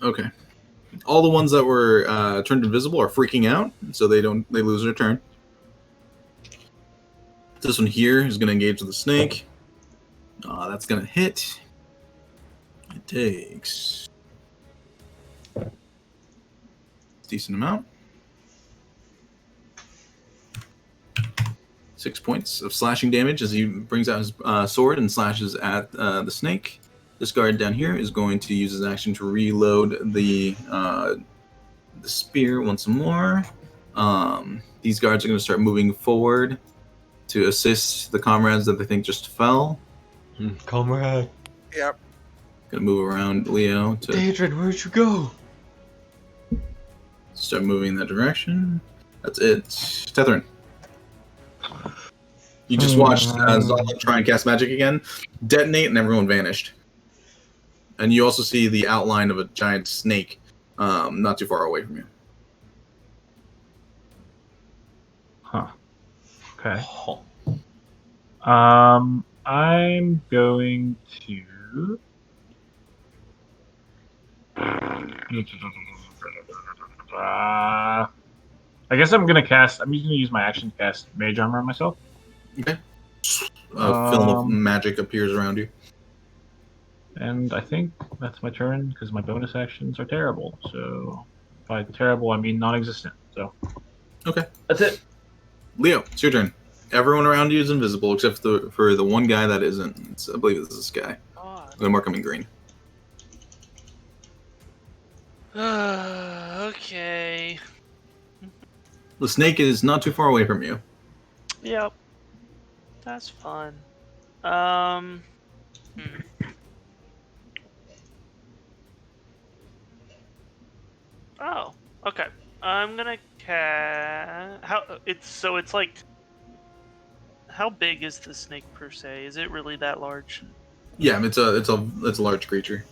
Okay. All the ones that were turned invisible are freaking out, so they lose their turn. This one here is going to engage with the snake. That's going to hit. It takes a decent amount. 6 points of slashing damage as he brings out his sword and slashes at the snake. This guard down here is going to use his action to reload the spear once more. These guards are going to start moving forward to assist the comrades that they think just fell. Comrade. Yep. Gonna move around Leo to Adrian, where'd you go? start moving in that direction. That's it. Tethrin. You just watched Zala try and cast magic again, detonate, and everyone vanished. And you also see the outline of a giant snake not too far away from you. Huh. Okay. I'm going to. I guess I'm gonna cast. I'm just gonna use my action to cast Mage Armor on myself. Okay. A film of magic appears around you. And I think that's my turn because my bonus actions are terrible. So by terrible, I mean non-existent. So. Okay. That's it. Leo, it's your turn. Everyone around you is invisible except for the one guy that isn't. I believe it's this guy. I'm gonna mark him in green. Okay. The snake is not too far away from you. Yep. That's fun. Oh, okay. I'm gonna it's like, how big is the snake per se? Is it really that large? Yeah, it's a large creature.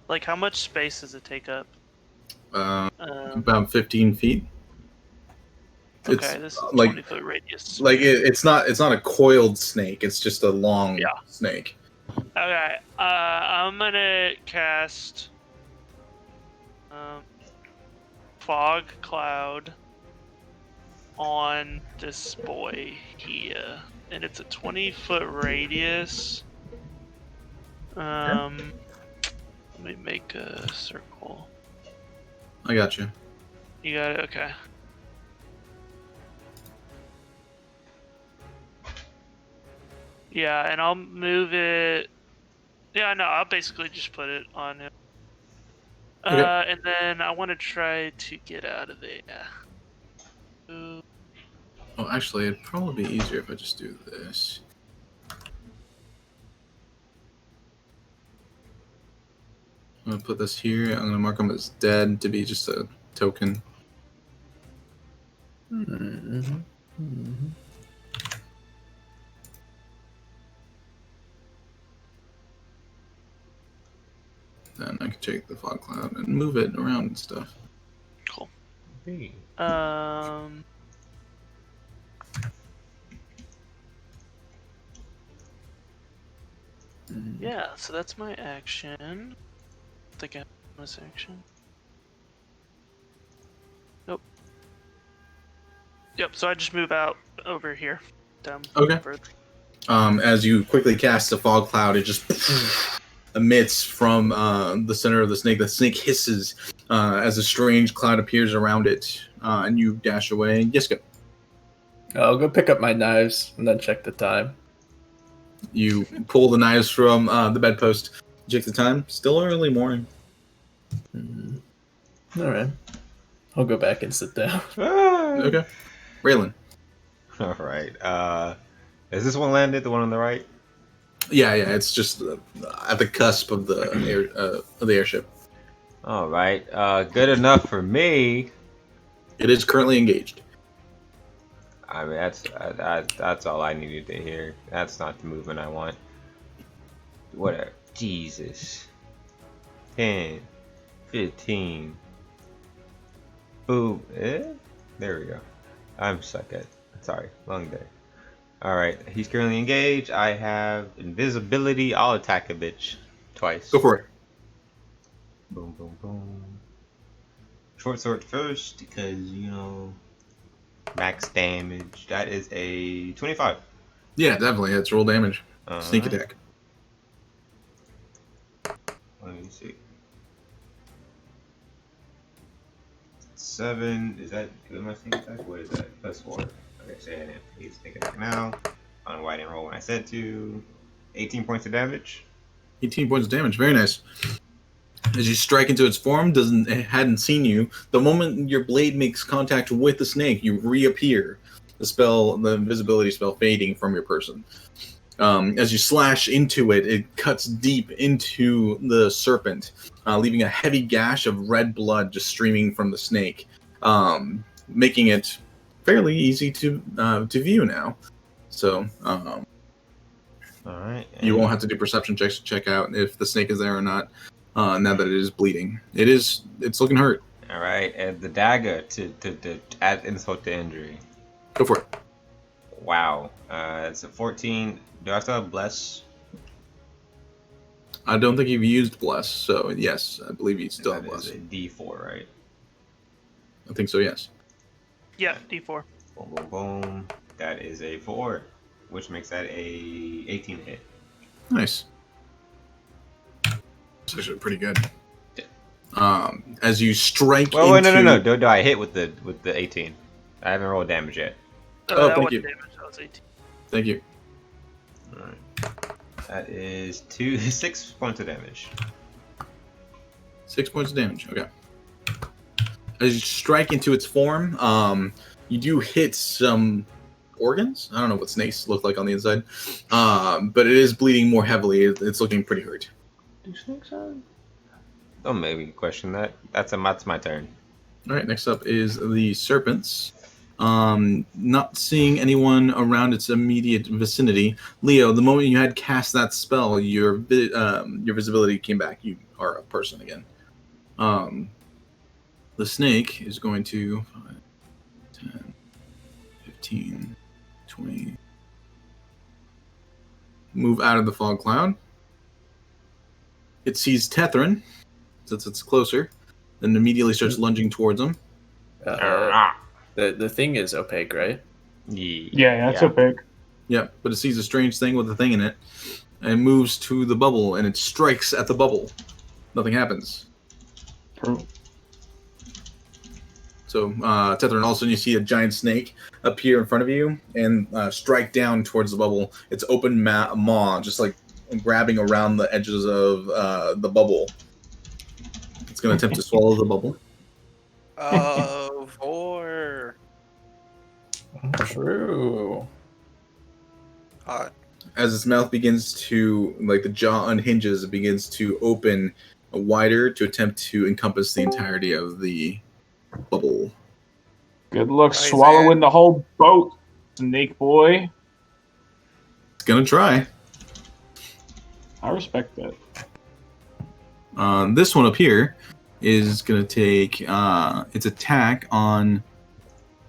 Like, how much space does it take up? About 15 feet. Okay, this is like 20-foot radius. Like it's not a coiled snake. It's just a long snake. Okay, I'm gonna cast fog cloud on this boy here, and it's a 20-foot radius. Let me make a circle. I got you. You got it? Okay. Yeah, and I'll move it. Yeah, no, I'll basically just put it on him. Okay. And then I want to try to get out of there. Ooh. Oh, actually, it'd probably be easier if I just do this. I'm gonna put this here. I'm gonna mark him as dead to be just a token. Then I can take the fog cloud and move it around and stuff. Cool. Hey. Yeah, so that's my action. I think I have bonus action. Nope. Yep, so I just move out over here. Down Okay. further. As you quickly cast the fog cloud, it just emits from the center of the snake. The snake hisses as a strange cloud appears around it, and you dash away. Yes, go. I'll go pick up my knives and then check the time. You pull the knives from the bedpost. Check the time. Still early morning. All right. I'll go back and sit down. Okay. Raylan. All right. Is this one landed? The one on the right? Yeah. It's just at the cusp of the airship. All right. Good enough for me. It is currently engaged. I mean, that's all I needed to hear. That's not the movement I want. Whatever. Jesus. 10, 15. Boom. There we go. I'm stuck at. Sorry. Long day. Alright. He's currently engaged. I have invisibility. I'll attack a bitch twice. Go for it. Boom, boom, boom. Short sword first because, max damage. That is a 25. Yeah, definitely. It's roll damage. Sneak Alright. attack. Let me see. 7. Is that good? My sneak attack? What is that? +4. Okay, so I didn't need sneak attack now. I don't know why I didn't roll when I said to. 18 points of damage. 18 points of damage. Very nice. As you strike into its form, it hadn't seen you. The moment your blade makes contact with the snake, you reappear. The invisibility spell fading from your person. As you slash into it, it cuts deep into the serpent, leaving a heavy gash of red blood just streaming from the snake, making it fairly easy to view now. So Alright. you won't have to do perception checks to check out if the snake is there or not. Now that it is bleeding, it's looking hurt. Alright, and the dagger to add insult to injury. Go for it. Wow. It's a 14. Do I still have bless? I don't think you've used bless, so yes, I believe you still have That bless. is a D4, right? I think so. Yes. Yeah, D4. Boom, boom, boom. That is a 4, which makes that a 18 hit. Nice. It's actually pretty good. As you strike Well, into... no. Do I hit with the 18? I haven't rolled damage yet. Oh, that thank wasn't you. damage. That was 18. Thank you. Alright. That is 6 points of damage. 6 points of damage. Okay. As you strike into its form, you do hit some organs. I don't know what snakes look like on the inside, but it is bleeding more heavily. It's looking pretty hurt. Do snakes have? Don't make me question that. That's my turn. All right. Next up is the serpents. Not seeing anyone around its immediate vicinity. Leo, the moment you had cast that spell, your visibility came back. You are a person again. The snake is going to 5, 10, 15, 20. Move out of the fog cloud. It sees Tethrin, since it's closer, then immediately starts lunging towards him. The thing is opaque, right? Yeah, that's so big. Yep, but it sees a strange thing with a thing in it, and moves to the bubble, and it strikes at the bubble. Nothing happens. True. So, Tethrin, all of a sudden you see a giant snake appear in front of you and strike down towards the bubble. Its open maw, just like grabbing around the edges of the bubble. It's going to attempt to swallow the bubble. Oh, 4. True. Hot. As its mouth begins to, like the jaw unhinges, it begins to open wider to attempt to encompass the entirety of the bubble. Good luck Right, swallowing the whole boat, snake boy. It's going to try. I respect that. This one up here is going to take its attack on...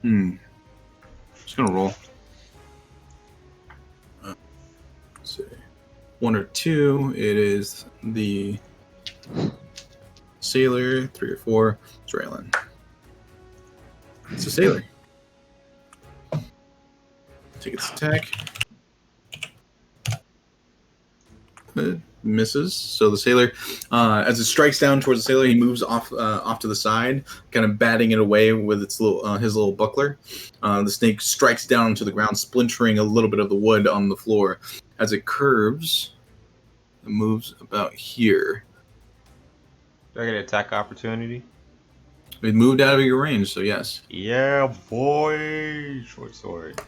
Just going to roll. Let's see. 1 or 2, it is the sailor. 3 or 4, it's Raylan. It's a sailor. Take its attack. It misses. So the sailor, as it strikes down towards the sailor, he moves off to the side, kind of batting it away with its his little buckler. The snake strikes down to the ground, splintering a little bit of the wood on the floor. As it curves, it moves about here. Do I get an attack opportunity? It moved out of your range, so yes. Yeah, boy. Short sword.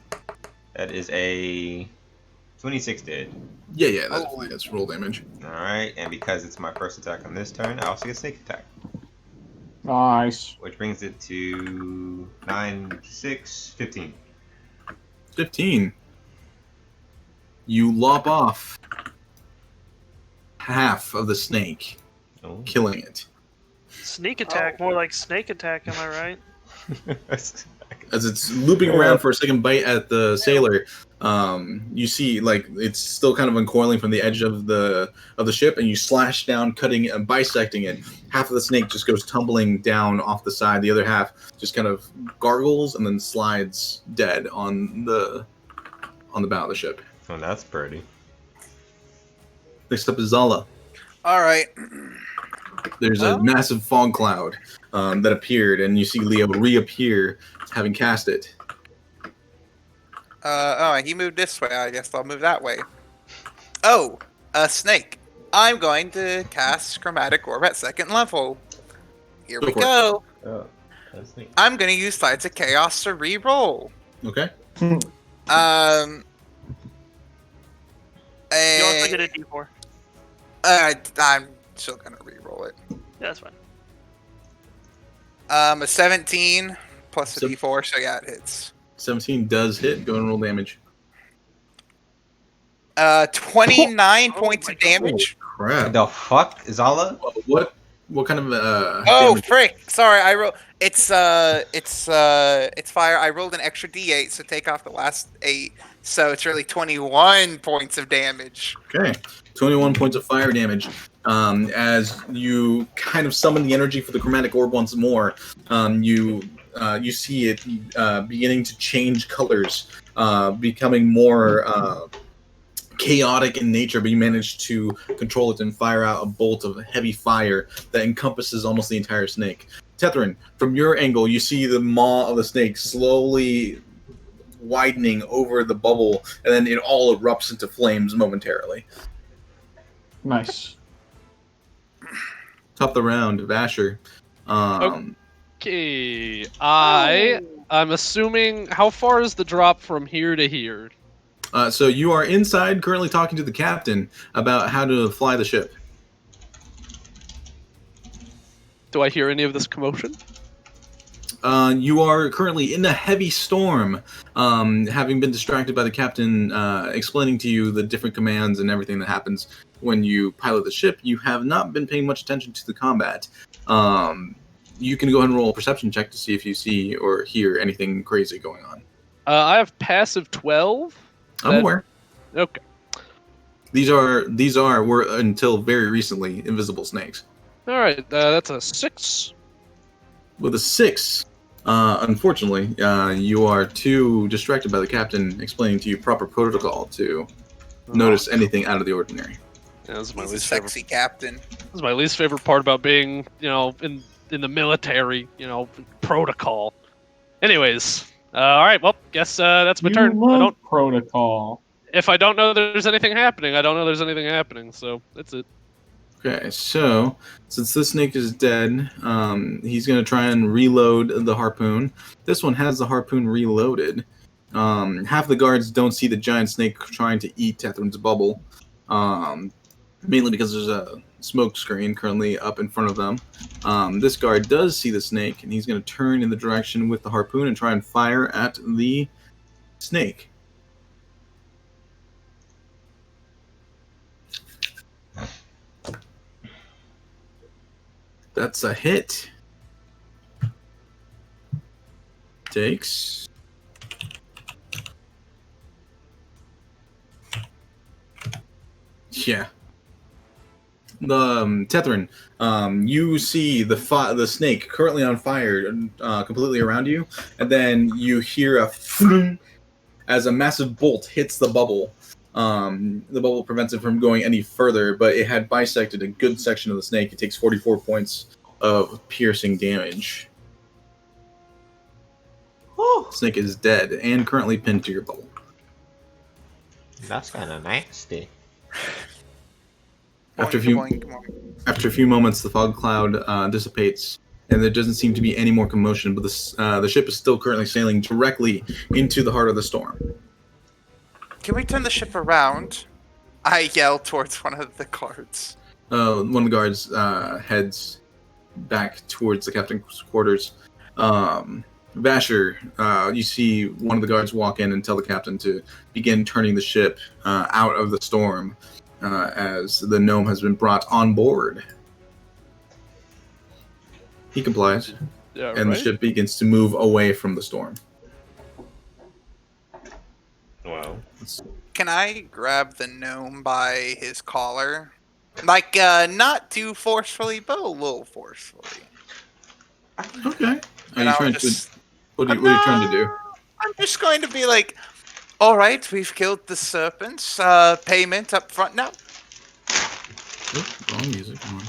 That is a 26 dead. Yeah, that's roll damage. Alright, and because it's my first attack on this turn, I also get sneak attack. Nice. Which brings it to 9, 6, 15. 15. You lop off half of the snake, Oh. killing it. Sneak attack, more like snake attack, am I right? As it's looping around for a second bite at the sailor, you see like it's still kind of uncoiling from the edge of the ship, and you slash down, cutting and bisecting it. Half of the snake just goes tumbling down off the side. The other half just kind of gargles and then slides dead on the bow of the ship. Oh, that's pretty. Next up is Zala. All right. There's a massive fog cloud that appeared, and you see Leo reappear, having cast it. He moved this way. I guess I'll move that way. Oh, a snake. I'm going to cast Chromatic Orb at second level. Here we go. Oh, that's neat. I'm going to use Sides of Chaos to re-roll. Okay. You also get a D4. I'm still going to re-roll it. Yeah, that's fine. A 17 plus a D4, so yeah, it hits. 17 does hit. Go and roll damage. 29 points of damage. Crap. The fuck, Zala? What kind of Oh damage? frick! Sorry, I rolled. It's fire. I rolled an extra D8, so take off the last 8. So it's really 21 points of damage. Okay. 21 points of fire damage. As you kind of summon the energy for the chromatic orb once more, you see it beginning to change colors, becoming more chaotic in nature, but you manage to control it and fire out a bolt of heavy fire that encompasses almost the entire snake. Tethrin, from your angle, you see the maw of the snake slowly widening over the bubble, and then it all erupts into flames momentarily. Nice. Top of the round, Vasher. Okay, I'm assuming, how far is the drop from here to here? So you are inside, currently talking to the captain about how to fly the ship. Do I hear any of this commotion? You are currently in a heavy storm, having been distracted by the captain explaining to you the different commands and everything that happens when you pilot the ship. You have not been paying much attention to the combat. You can go ahead and roll a perception check to see if you see or hear anything crazy going on. I have passive 12. I'm aware. Okay. These were until very recently invisible snakes. All right, that's a 6. With a 6, unfortunately, you are too distracted by the captain explaining to you proper protocol to notice anything out of the ordinary. Yeah, this is my He's a least favorite. sexy captain. This is my least favorite part about being, in the military, protocol. Anyways, all right. Well, guess that's my turn. I don't. Protocol. If I don't know there's anything happening, I don't know there's anything happening. So that's it. Okay, so since this snake is dead, he's going to try and reload the harpoon. This one has the harpoon reloaded. Half the guards don't see the giant snake trying to eat Tethrin's bubble, mainly because there's a smoke screen currently up in front of them. This guard does see the snake, and he's going to turn in the direction with the harpoon and try and fire at the snake. That's a hit. Takes. Yeah. The Tethrin, you see the snake currently on fire, completely around you, and then you hear a floom as a massive bolt hits the bubble. The bubble prevents it from going any further, but it had bisected a good section of the snake. It takes 44 points of piercing damage. The snake is dead and currently pinned to your bubble. That's kind of nasty. After a few moments, the fog cloud dissipates, and there doesn't seem to be any more commotion, but the ship is still currently sailing directly into the heart of the storm. Can we turn the ship around? I yell towards one of the guards. One of the guards heads back towards the captain's quarters. Vasher, you see one of the guards walk in and tell the captain to begin turning the ship out of the storm as the gnome has been brought on board. He complies, Yeah, and the ship begins to move away from the storm. Can I grab the gnome by his collar? Like, not too forcefully, but a little forcefully. Okay. Are And you I'll trying just... to? What are you trying to do? I'm just going to be like, all right, we've killed the serpents. Payment up front now. Oop, wrong music. Come on.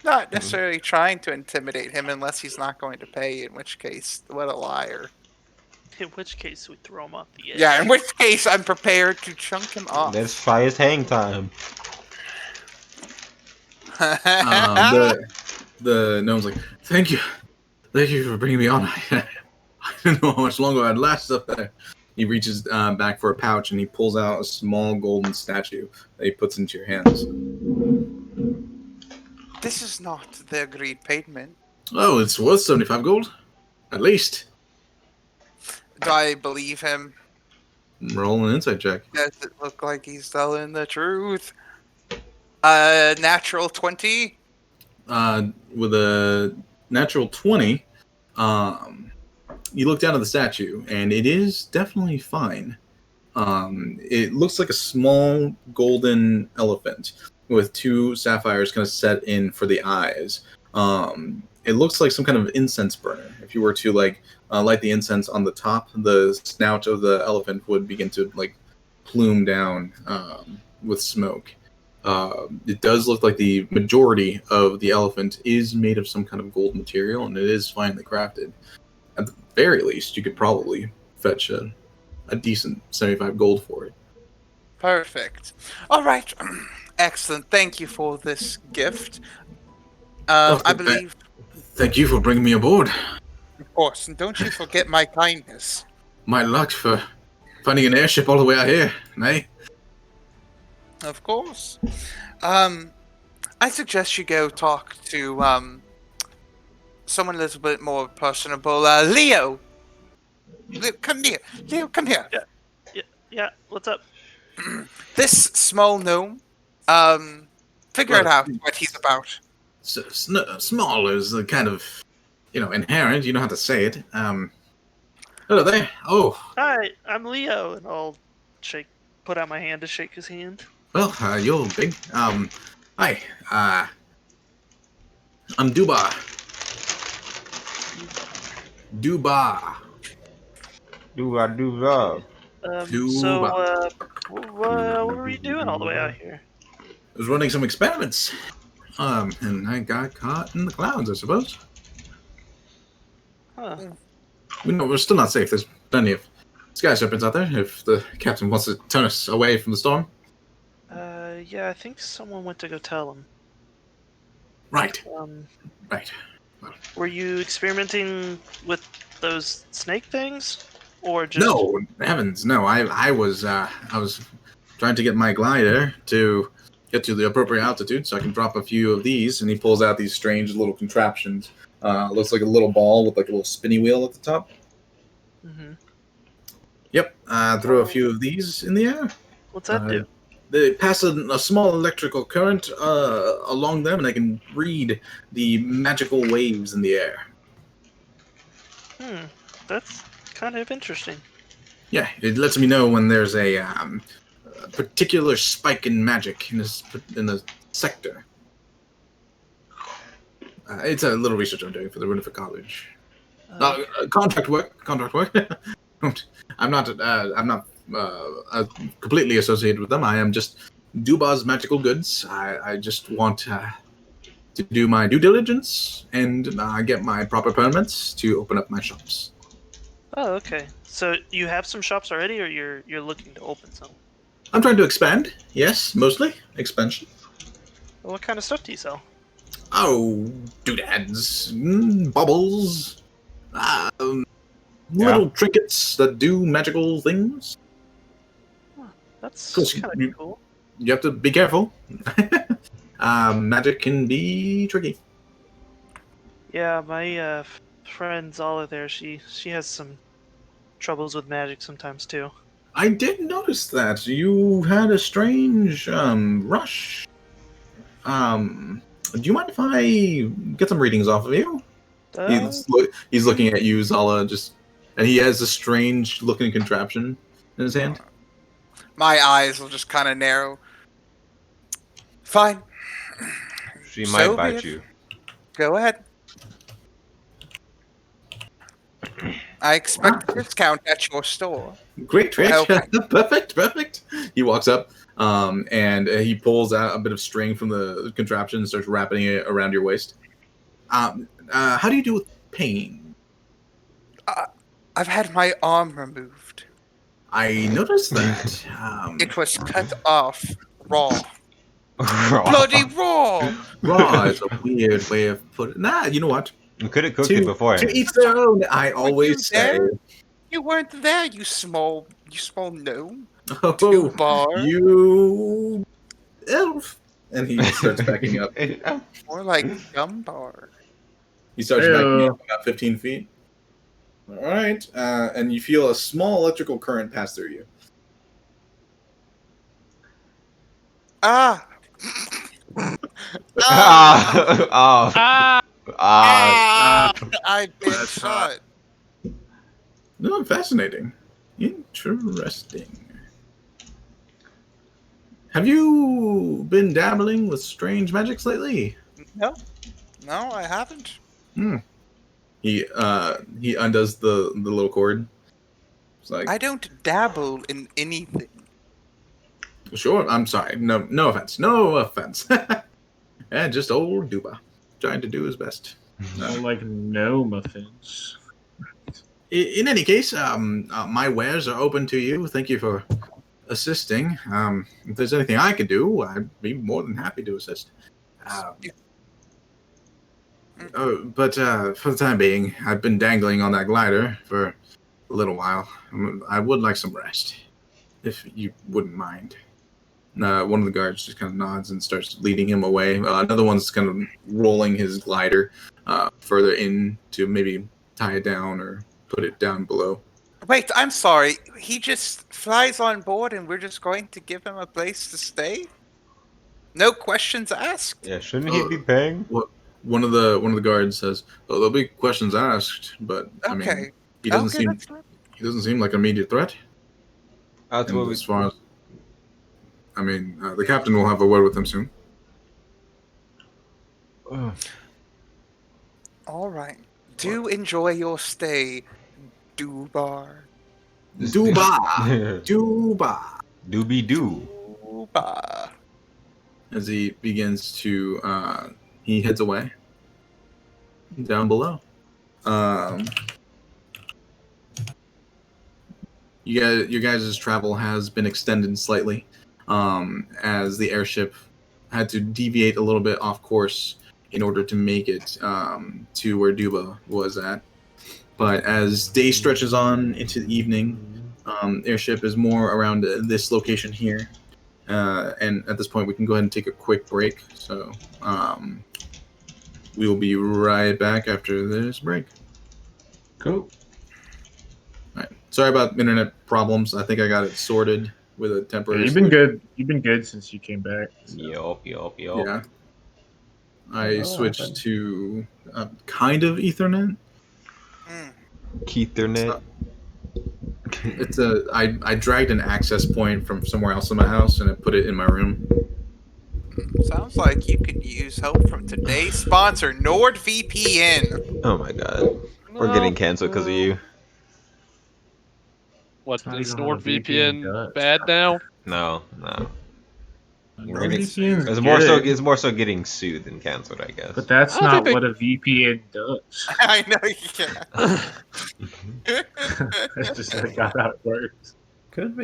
Not necessarily trying to intimidate him unless he's not going to pay, in which case, what a liar. In which case, we throw him off the edge. Yeah, in which case, I'm prepared to chunk him off. Let's try his hang time. The gnome's like, thank you for bringing me on. I didn't know how much longer I'd last up there. He reaches back for a pouch and he pulls out a small golden statue that he puts into your hands. This is not the agreed payment. Oh, it's worth 75 gold, at least. Do I believe him? Roll an insight check. Does it look like he's telling the truth? Natural 20. With a natural 20, you look down at the statue, and it is definitely fine. It looks like a small golden elephant with 2 sapphires kind of set in for the eyes. It looks like some kind of incense burner. If you were to light the incense on the top, the snout of the elephant would begin to plume down with smoke. It does look like the majority of the elephant is made of some kind of gold material, and it is finely crafted. At the very least, you could probably fetch a decent 75 gold for it. Perfect. All right. Excellent. Thank you for this gift. Oh, I believe, Thank you for bringing me aboard. of course, and don't you forget my kindness. My luck for finding an airship all the way out here, eh? Of course. I suggest you go talk to someone a little bit more personable. Leo. Leo, come here. Leo, come here. Yeah, what's up? This small gnome. Figure it out what he's about. Small is kind of, inherent. You don't have to say it. Hello there. Oh, Hi, I'm Leo, and I'll put out my hand to shake his hand. well, you're big. Hi. I'm Duba. Duba. Do love. So, what were you doing all the way out here? I was running some experiments. And I got caught in the clouds, I suppose. Huh. We're still not safe. There's plenty of sky serpents out there if the captain wants to turn us away from the storm. Yeah, I think someone went to go tell him. Right. Right. Were you experimenting with those snake things? Or just... No, heavens, no. I was trying to get my glider to get to the appropriate altitude so I can drop a few of these, and he pulls out these strange little contraptions. Looks like a little ball with a little spinny wheel at the top. Mm-hmm. Yep. Throw a few of these in the air. What's that do? They pass a small electrical current along them, and they can read the magical waves in the air. That's kind of interesting. Yeah, it lets me know when there's a particular spike in magic in the sector. It's a little research I'm doing for the Runifer College. Contract work. I'm not completely associated with them. I am just Duba's magical goods. I just want to do my due diligence and get my proper permits to open up my shops. Oh, okay. So you have some shops already, or you're looking to open some? I'm trying to expand. Yes, mostly expansion. Well, what kind of stuff do you sell? Oh, doodads, bubbles, little trinkets that do magical things. That's Cool. kind of cool. You have to be careful. Magic can be tricky. Yeah, my friend Zala there, she has some troubles with magic sometimes too. I did notice that you had a strange rush. Do you mind if I get some readings off of you? He's looking at you, Zala, and he has a strange looking contraption in his hand. My eyes will just kind of narrow. Fine. She So might be bite it. you. Go ahead. I expect a discount at your store. Great, great. Okay. Perfect, perfect. He walks up, and he pulls out a bit of string from the contraption and starts wrapping it around your waist. How do you do with pain? I've had my arm removed. I noticed that. It was cut off raw. Bloody raw! Raw is a weird way of putting. Nah, you know what? You could have cooked it To beforehand. each their own. I Were you always say. there? You weren't there, you small gnome. Oh, Bar. you elf. And he starts backing up. More like Gumbar. He starts backing Heyo. up about 15 feet. All right. And you feel a small electrical current pass through you. Ah! Ah! Ah! Ah! Ah! I've been That's shot. No, fascinating. Interesting. Have you been dabbling with strange magics lately? No, I haven't. He undoes the little cord. It's like, I don't dabble in anything. sure. I'm sorry. No offense. No offense. And just old Duba, trying to do his best. More like no muffins. In any case, my wares are open to you. Thank you for assisting. If there's anything I could do, I'd be more than happy to assist. But for the time being, I've been dangling on that glider for a little while. I would like some rest, if you wouldn't mind. One of the guards just kind of nods and starts leading him away. Another one's kind of rolling his glider further in to maybe tie it down or put it down below. Wait, I'm sorry. He just flies on board and we're just going to give him a place to stay? No questions asked? Yeah, shouldn't he be paying? One of the guards says, "Oh, there'll be questions asked, but I mean, Okay. he doesn't Okay, seem that's fine. he doesn't seem like an immediate threat." That's And what we. as far as I mean, the captain will have a word with him soon. All right. Do enjoy your stay, Dubar. Duba, Duba. Doobie doo. Dubar. As he begins to, he heads away down below. Your guys' travel has been extended slightly, as the airship had to deviate a little bit off course in order to make it to where Duba was at. But as day stretches on into the evening, airship is more around this location here. And at this point, we can go ahead and take a quick break. So we will be right back after this break. Cool. All right. Sorry about internet problems. I think I got it sorted with a Yeah, temporary. you've been good. You've been good since you came back. So. Yup. Yeah. I Oh, switched happened. to kind of Ethernet. Keethernet. It's I dragged an access point from somewhere else in my house and I put it in my room. Sounds like you could use help from today's sponsor, NordVPN. Oh my god. We're getting canceled because of you. What, It's not is even what VPN NordVPN does. bad now? No. We're getting, VPN's it's good, it's more so getting sued than canceled, I guess. but that's I don't not think what a VPN does. I know you can't. That's just like how it works. Could be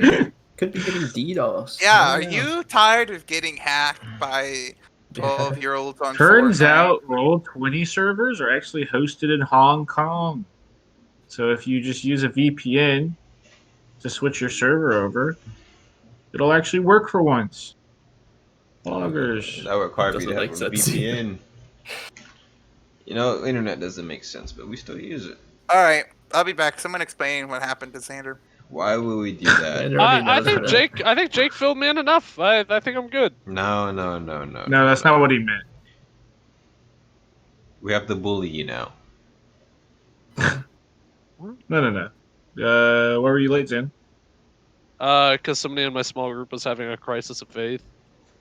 getting DDoS. Yeah, I are don't know. you tired of getting hacked by 12-year-olds on Turns Fortnite? out Roll20 servers are actually hosted in Hong Kong. So if you just use a VPN to switch your server over, it'll actually work for once. Loggers. That would require me to Doesn't have make a sense. VPN. You know, internet doesn't make sense, but we still use it. All right, I'll be back. Someone explain what happened to Xander. Why would we do that? Xander already I knows think better. I think Jake filled me in enough. I think I'm good. No. No, that's not what he meant. We have to bully you now. No. Where were you late, Zen? Because somebody in my small group was having a crisis of faith.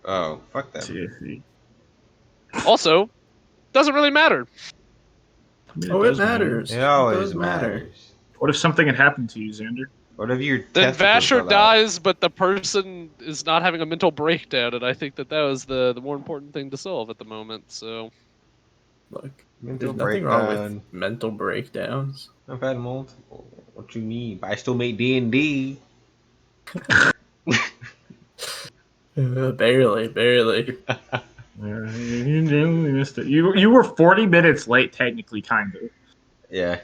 Oh, fuck them. See. Also, doesn't really matter. I mean, Oh, it does matter. matters. It always does matter. matters. What if something had happened to you, Xander? What if your Then testicles Vasher fell out? dies, but the person is not having a mental breakdown, and I think that was the more important thing to solve at the moment. So Look, Mental there's nothing wrong breakdown. with mental breakdowns. I've had multiple. What you mean? But I still make D&D. Barely. Yeah, you really missed it. You were 40 minutes late, technically, kind of. Yeah.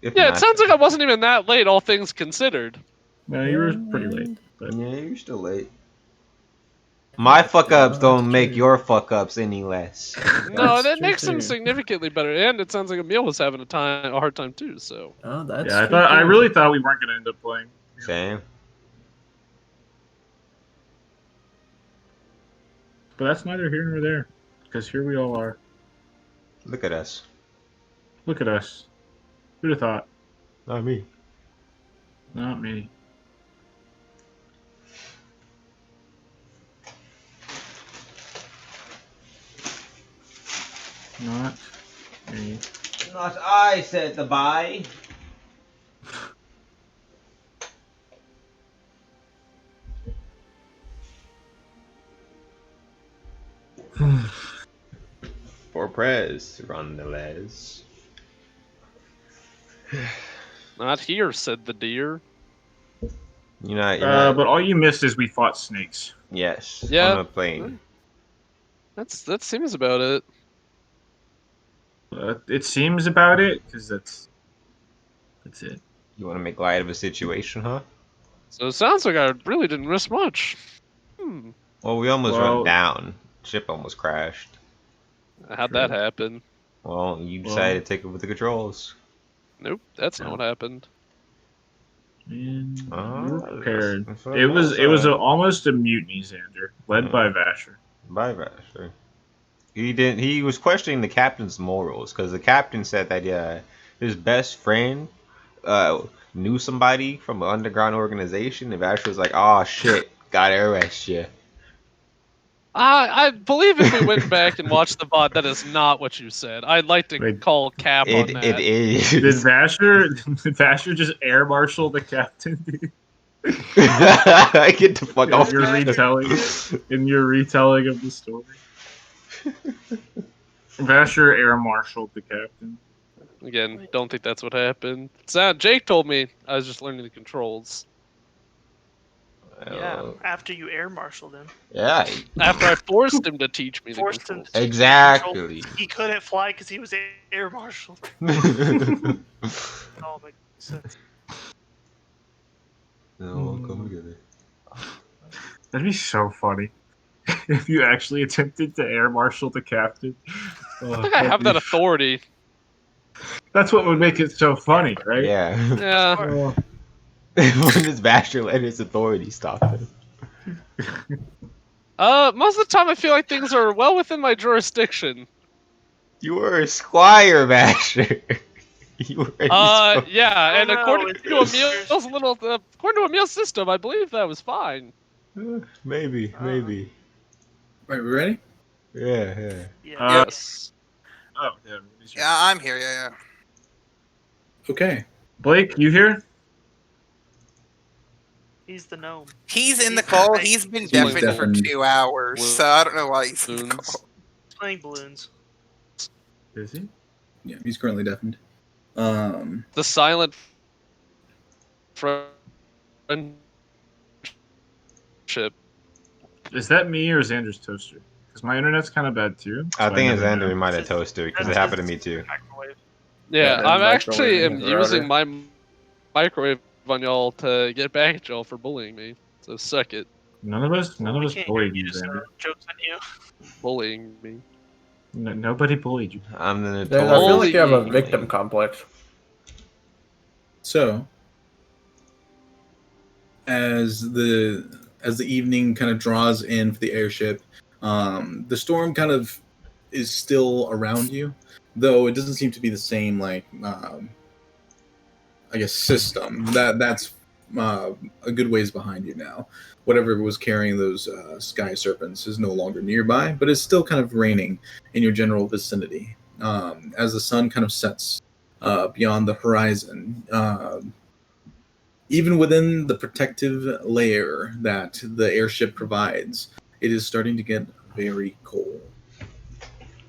If yeah, it not- sounds like I wasn't even that late, all things considered. No, you were pretty late. But Yeah, you're still late. My fuck ups that's don't make true. your fuck ups any less. No, That's that true, makes them too. significantly better, and it sounds like Emil was having a hard time too. So Oh, that's yeah, true, I too. really thought we weren't going to end up playing. Same. But that's neither here nor there, because here we all are. Look at us. Look at us. Who'd have thought? Not me. Not me. Not me. Not I, said the bye. For Prez, run the les. not here, said the deer. You're not. But all you missed is we fought snakes. Yes. Yeah. On a plane. That seems about it. It seems about it, because that's it. You want to make light of a situation, huh? So it sounds like I really didn't miss much. Well, we almost Well- went down. Ship almost crashed. How'd True. that happen? Well, you decided to take over the controls. Nope, that's not what happened. Man, Oh, we were prepared. that's what It was said. almost a mutiny, Xander, led by Vasher. Bye, Vasher. He was questioning the captain's morals because the captain said that his best friend knew somebody from an underground organization, and Vasher was like, "Oh shit, gotta arrest you." I believe if we went back and watched the VOD, that is not what you said. I'd like to Wait. call cap on that. It is. Did Vasher just air marshal the captain? Get the fuck off. In your retelling of the story. Vasher air marshaled the captain. Again, don't think that's what happened. Jake told me I was just learning the controls. Yeah, after you air marshaled him. Yeah. After I forced him to teach me the Forced him controls. to Exactly. He couldn't fly because he was air marshaled. No, Oh, makes sense. we'll come together. That'd be so funny if you actually attempted to air marshal the captain. I think I have that authority. That's what would make it so funny, right? Yeah. Yeah. Oh, When does Vasher let his authority stop him? Most of the time I feel like things are well within my jurisdiction. You were a squire, Vasher. You were Yeah, and Oh, no, according it's- to Emil's system, I believe that was fine. Maybe. Right, we ready? Yeah. Yeah. Yes. oh, yeah. Yeah, I'm here. Yeah. Okay. Blake, you here? He's the gnome. He's in the call. He's been deafened for deafened. 2 hours, so I don't know why he's in the Balloons. call. He's playing balloons. Is he? Yeah, he's currently deafened. The silent friendship. Is that me or Xander's toaster? Because my internet's kind of bad too. I so think never Xander know. might have toasted because it happened to me too. Microwave. Yeah, Yeah, I'm the actually microwave router. using my microwave on y'all to get back at y'all for bullying me. So suck it, None of us We can't bullied hear you, just, Xander. jokes on you. bullying me. Nobody bullied you. I'm the I notorious. feel like you have a Holy- victim complex. So, as the evening kind of draws in for the airship, the storm kind of is still around you, though it doesn't seem to be the same I guess system. That's a good ways behind you now. Whatever was carrying those sky serpents is no longer nearby, but it's still kind of raining in your general vicinity. As the sun kind of sets beyond the horizon, even within the protective layer that the airship provides, it is starting to get very cold.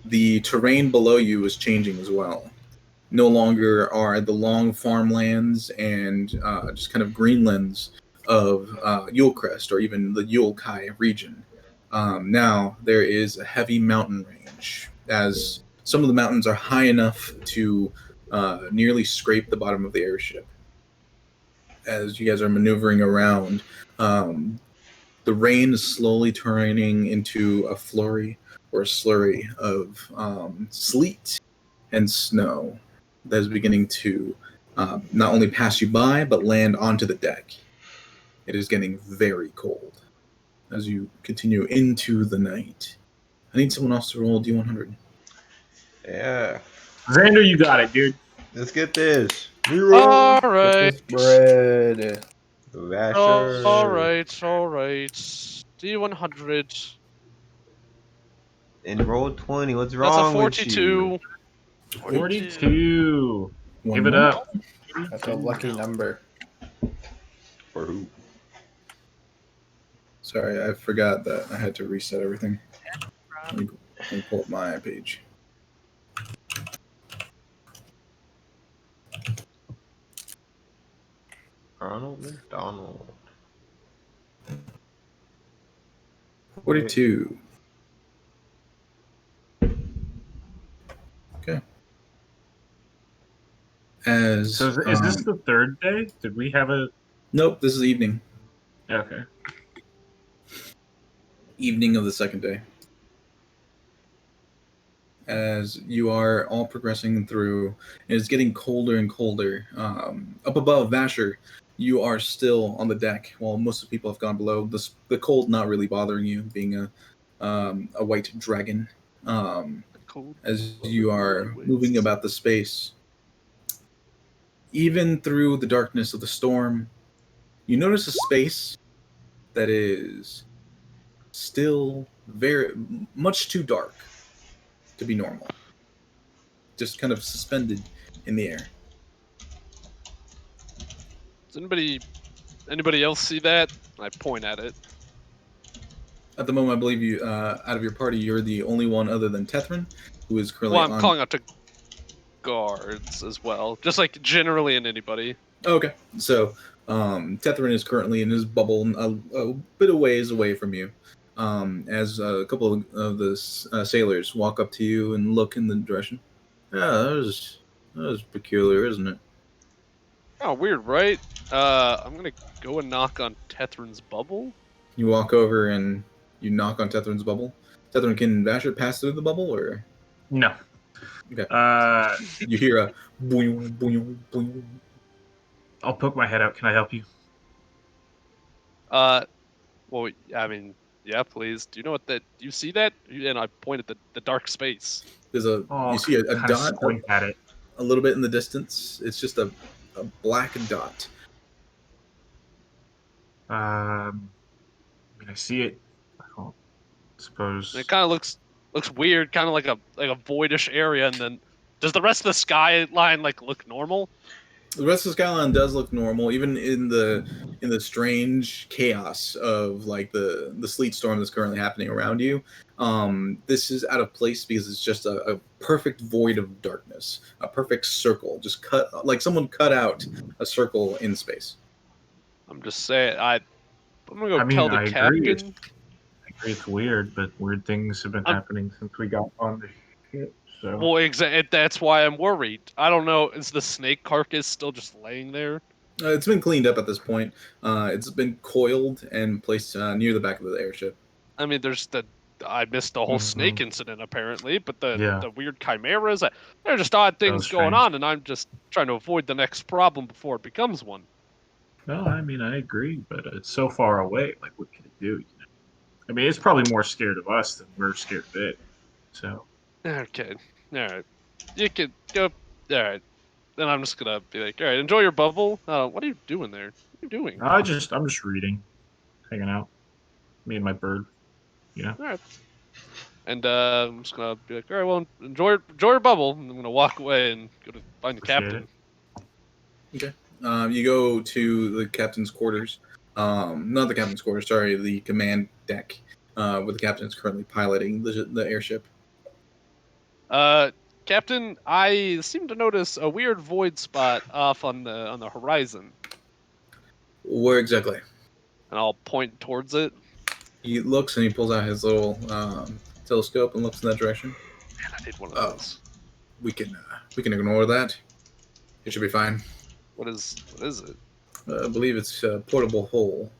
The terrain below you is changing as well. No longer are the long farmlands and just kind of greenlands of Yulecrest or even the Yulkai region. Now there is a heavy mountain range, as some of the mountains are high enough to nearly scrape the bottom of the airship. As you guys are maneuvering around, the rain is slowly turning into a flurry or a slurry of sleet and snow that is beginning to not only pass you by, but land onto the deck. It is getting very cold as you continue into the night. I need someone else to roll D100. Yeah. Xander, you got it, dude. Let's get this. All Get right. this bread. Vasher. All right. All right. D100. And roll 20. What's That's a wrong with you? 42. 42. One Give it more. up. That's a lucky number. For who? Sorry, I forgot that I had to reset everything. Let me pull up my page. Ronald McDonald. 42. Okay. As So is this the third day? Did we have a... Nope, this is evening. Okay. Evening of the second day. As you are all progressing through, and it's getting colder and colder. Up above Vasher, you are still on the deck, while most of the people have gone below. The cold not really bothering you, being a white dragon. As you are moving about the space, even through the darkness of the storm, you notice a space that is still very much too dark to be normal. Just kind of suspended in the air. Does anybody else see that? I point at it. At the moment, I believe you, out of your party, you're the only one other than Tethrin, who is currently Well, I'm on. calling out to guards as well, just like generally in anybody. Oh, okay, so Tethrin is currently in his bubble, a bit of ways away from you. As a couple of the sailors walk up to you and look in the direction. Yeah, that was peculiar, isn't it? Oh, weird, right? I'm gonna go and knock on Tethrin's bubble. You walk over and you knock on Tethrin's bubble. Tethrin, can Vasher pass through the bubble, or No. okay? You hear a boing, boing, boing. I'll poke my head out. Can I help you? Well, I mean, yeah, please. Do you know what that? Do you see that? And I point at the dark space. There's Oh, you see a kind of dot squint at it. a little bit in the distance. It's just a black dot. I mean, I see it. I don't suppose. And it kind of looks weird, kind of like a voidish area. And then, does the rest of the skyline like look normal? The rest of the skyline does look normal, even in the strange chaos of like the sleet storm that's currently happening around you. This is out of place because it's just a perfect void of darkness, a perfect circle, just cut like someone cut out a circle in space. I'm just saying. I'm gonna go I mean, tell the I agree. captain. I agree it's weird, but weird things have been happening since we got on the ship. So. Well, that's why I'm worried. I don't know. Is the snake carcass still just laying there? It's been cleaned up at this point. It's been coiled and placed near the back of the airship. I mean, I missed the whole snake incident apparently, but the weird chimeras, they're just odd things going on, and I'm just trying to avoid the next problem before it becomes one. No, I mean, I agree, but it's so far away. Like, what can it do? You know? I mean, it's probably more scared of us than we're scared of it. So. Okay. All right. You could go. All right. then I'm just gonna be like, all right, enjoy your bubble. What are you doing there? What are you doing? I'm just reading, hanging out. Me and my bird. You know. All right. And I'm just gonna be like, all right, well, enjoy your bubble. And I'm gonna walk away and go to find the Appreciate captain. it. Okay. You go to the captain's quarters. Not the captain's quarters. Sorry, the command deck, where the captain is currently piloting the airship. Captain, I seem to notice a weird void spot off on the horizon, Where exactly? and I'll point towards it. He looks and he pulls out his little telescope and looks in that direction. Man, I need one of Oh, those. we can ignore that. It should be fine. What is it? I believe it's a portable hole.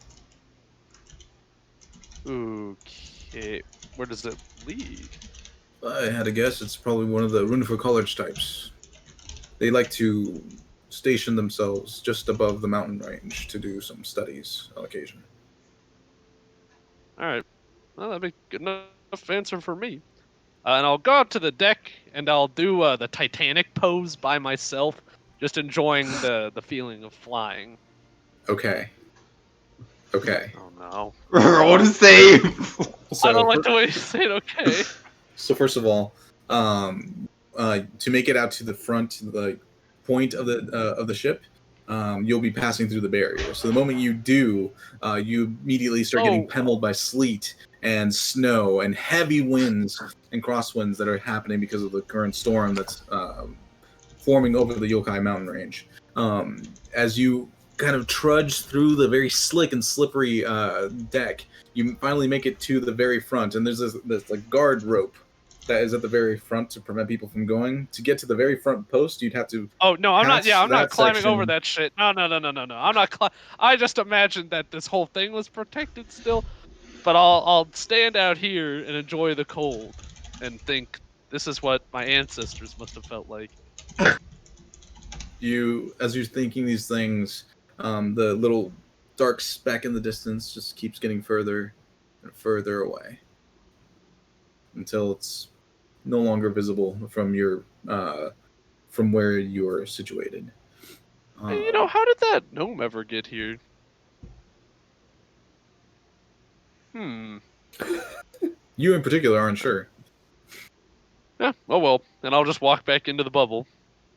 Okay, where does it lead? I had to guess it's probably one of the Runifer College types. They like to station themselves just above the mountain range to do some studies on occasion. All right, well, that'd be good enough answer for me. And I'll go out to the deck and I'll do the Titanic pose by myself, just enjoying the feeling of flying. Okay. Oh no! Roll to save. I don't like the way you say it. Okay. So first of all, to make it out to the front, the point of the ship, you'll be passing through the barrier. So the moment you do, you immediately start getting pummeled by sleet and snow and heavy winds and crosswinds that are happening because of the current storm that's forming over the Yokai mountain range. As you kind of trudge through the very slick and slippery deck, you finally make it to the very front, and there's this like guard rope that is at the very front to prevent people from going. To get to the very front post, you'd have to. Oh no, I'm not. Yeah, I'm not climbing section. over that shit. No. I'm not. I just imagined that this whole thing was protected still, but I'll stand out here and enjoy the cold, and think this is what my ancestors must have felt like. As you're thinking these things, the little dark speck in the distance just keeps getting further and further away until it's no longer visible from from where you're situated. Hey, how did that gnome ever get here? You in particular aren't sure. Yeah. Oh well, and I'll just walk back into the bubble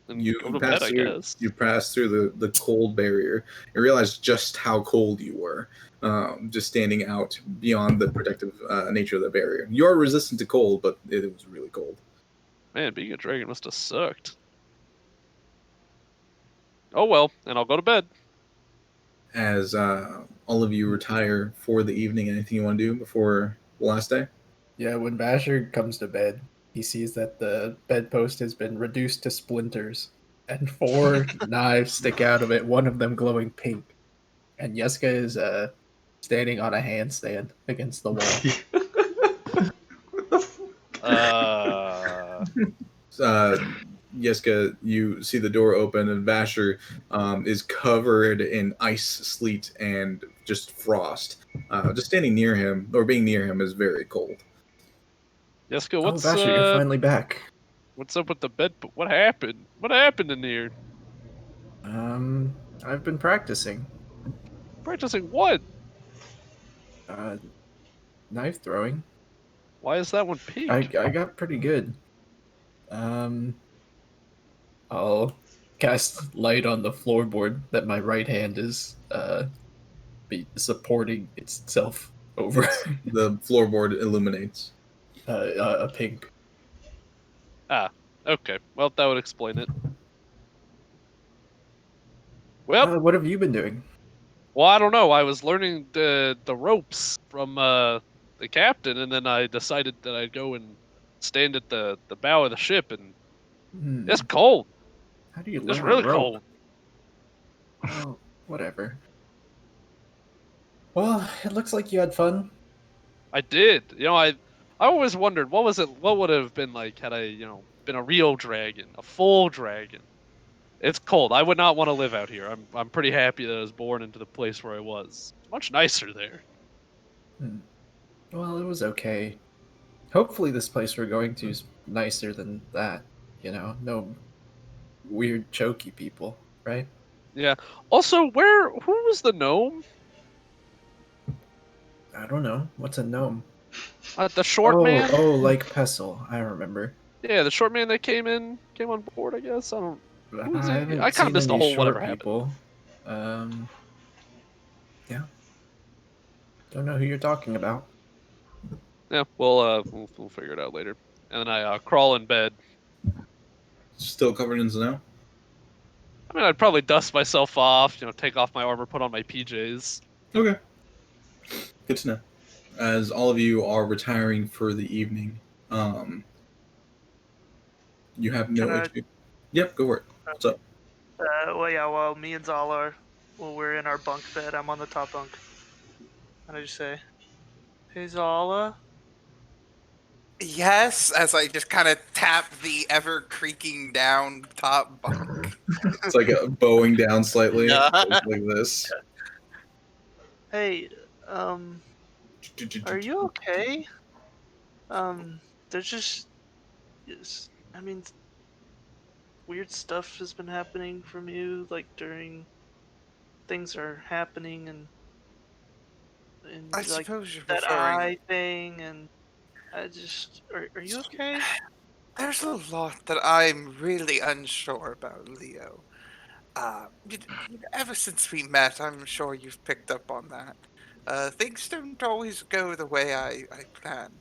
and You go to pass bed, I through. guess. You pass through the cold barrier and realize just how cold you were. Just standing out beyond the protective nature of the barrier. You're resistant to cold, but it was really cold. Man, being a dragon must have sucked. Oh well, and I'll go to bed. As all of you retire for the evening, anything you want to do before the last day? Yeah, when Basher comes to bed, he sees that the bedpost has been reduced to splinters, and 4 knives stick out of it, one of them glowing pink. And Yeska is standing on a handstand against the wall. Yeska, you see the door open, and Vasher is covered in ice, sleet, and just frost. Just standing near him, or being near him, is very cold. Yeska, what's Vasher, you're finally back. What's up with the bed? What happened? What happened in here? I've been practicing. Practicing what? Knife throwing. Why is that one pink? I got pretty good. I'll cast light on the floorboard that my right hand is be supporting itself over. The floorboard illuminates. A pink. Ah, okay. Well, that would explain it. Well, what have you been doing? Well, I don't know. I was learning the ropes from the captain, and then I decided that I'd go and stand at the bow of the ship, and it's cold. How do you learn It's really a rope? cold. Well, whatever. Well, it looks like you had fun. I did. I always wondered what would it have been like had I, been a real dragon, a full dragon. It's cold. I would not want to live out here. I'm pretty happy that I was born into the place where I was. It's much nicer there. Well, it was okay. Hopefully this place we're going to is nicer than that. No weird choky people, right? Yeah. Also, who was the gnome? I don't know. What's a gnome? The short man. Like Pestle. I remember. Yeah, the short man that came on board. I guess I don't. Who was I he? I haven't kind of seen missed the any whole whatever short happened. people. Yeah. Don't know who you're talking about. Yeah, we'll figure it out later. And then I crawl in bed. Still covered in snow. I mean, I'd probably dust myself off, take off my armor, put on my PJs. Okay. Good to know. As all of you are retiring for the evening, you have no Can I? issue. Yep, go for it. What's up? Well, yeah. While me and Zal are, well, we're in our bunk bed. I'm on the top bunk, and I just say, "Hey, Zala." Yes, as I just kind of tap the ever creaking down top bunk. It's like bowing down slightly, Yeah. like this. Hey, um, are you okay? There's just, I mean, weird stuff has been happening from you, like during things are happening, and I like suppose you're that referring. eye thing, and I just, are you okay? There's a lot that I'm really unsure about, Leo. Ever since we met, I'm sure you've picked up on that. Things don't always go the way I plan.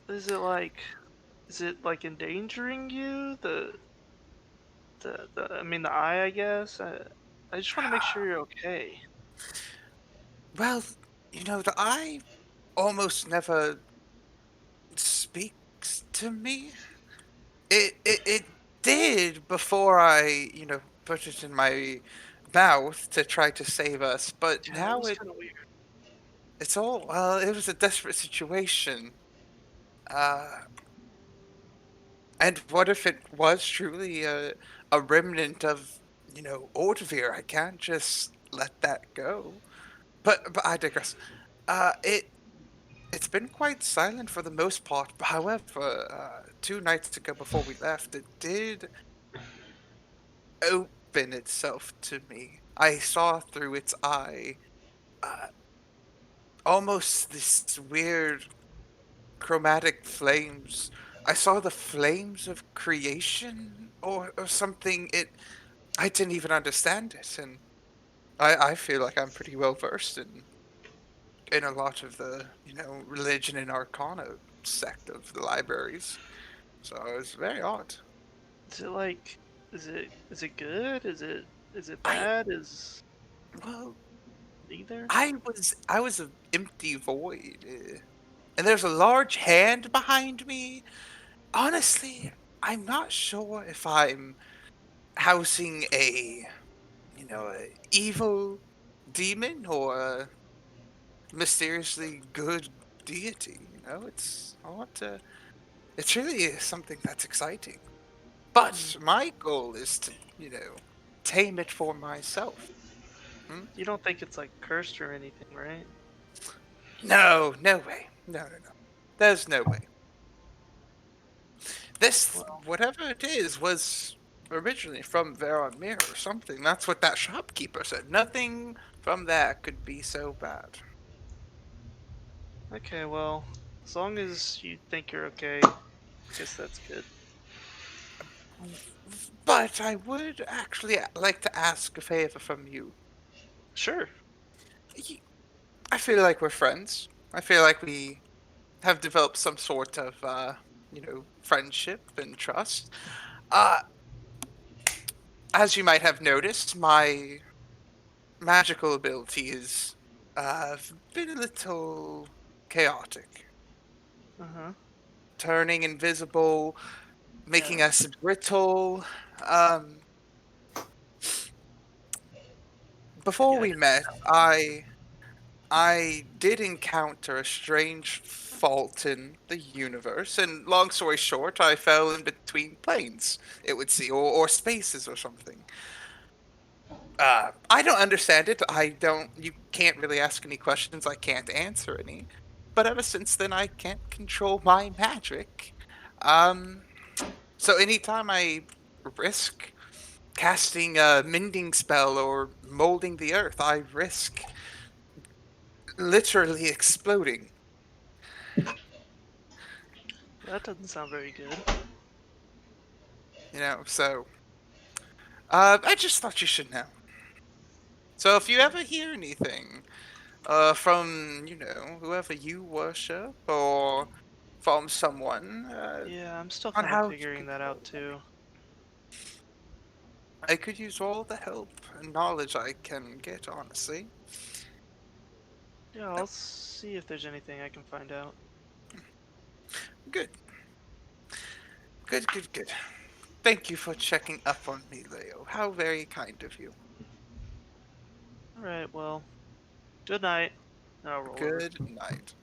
Is it like, is it like endangering you? I mean, the eye, I guess. I just want to make sure you're okay. Well, the eye almost never speaks to me. It did before I, put it in my mouth to try to save us, but Yeah, that now was kind of weird. it's all well, it was a desperate situation. Uh and what if it was truly a remnant of, Ordvir? I can't just let that go. But I digress. It's been quite silent for the most part. However, 2 nights ago before we left, it did open itself to me. I saw through its eye uh, almost this weird chromatic flames. I saw the flames of creation or something. I didn't even understand it, and I feel like I'm pretty well versed in a lot of the, religion and arcana sect of the libraries. So it was very odd. Is it like, is it good? Is it I bad? Is well, neither? I was an empty void, and there's a large hand behind me. Honestly, I'm not sure if I'm housing a evil demon or a mysteriously good deity. I want to. It's really something that's exciting. But my goal is to, tame it for myself. Hmm? You don't think it's like cursed or anything, right? No, no way. No, no, no. There's no way. This, Well, whatever it is, was originally from Veron Mir or something. That's what that shopkeeper said. Nothing from that could be so bad. okay, well, as long as you think you're okay, I guess that's good. But I would actually like to ask a favor from you. Sure. Y- I feel like we're friends. I feel like we have developed some sort of, friendship and trust. Uh, as you might have noticed, my magical abilities have been a little chaotic. Uh-huh. Turning invisible, making Yeah. us brittle. Um, before Yeah, I we can met, I did encounter a strange fault in the universe, and long story short, I fell in between planes, it would seem, or spaces or something. I don't understand it. I don't. You can't really ask any questions. I can't answer any. But ever since then, I can't control my magic. Um, so anytime I risk casting a mending spell or molding the earth. I risk literally exploding. That doesn't sound very good. So I just thought you should know. So if you ever hear anything from, whoever you worship or from someone Yeah, I'm still on kind of how to figuring that control out them, too. I could use all the help and knowledge I can get, honestly. Yeah, I'll see if there's anything I can find out. Good. Good, good, good. Thank you for checking up on me, Leo. How very kind of you. All right, well, good night. And I'll roll over. Good night.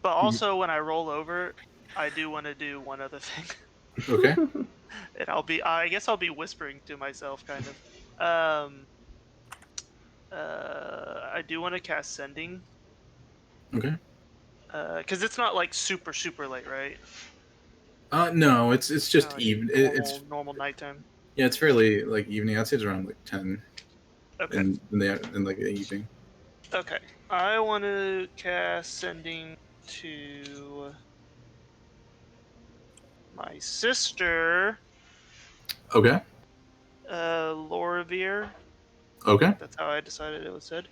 But also, when I roll over, I do want to do one other thing. Okay. And I guess I'll be whispering to myself, kind of. I do want to cast Sending. Okay. Because it's not like super, super late, right? No, it's just Like even. normal nighttime. Yeah, it's fairly like evening. I'd say it's around like 10 Okay. in like the evening. Okay. I want to cast Sending to my sister, Okay. Loravir. Okay. That's how I decided it was said.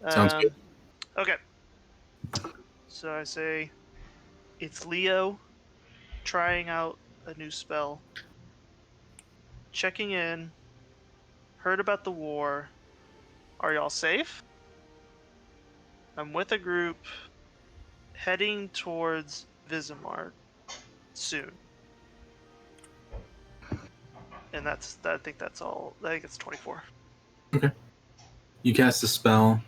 Sounds good. Okay. So I say, it's Leo trying out a new spell. Checking in. Heard about the war. Are y'all safe? I'm with a group heading towards Vizimar soon. And I think that's all. I think it's 24. Okay. You cast a spell.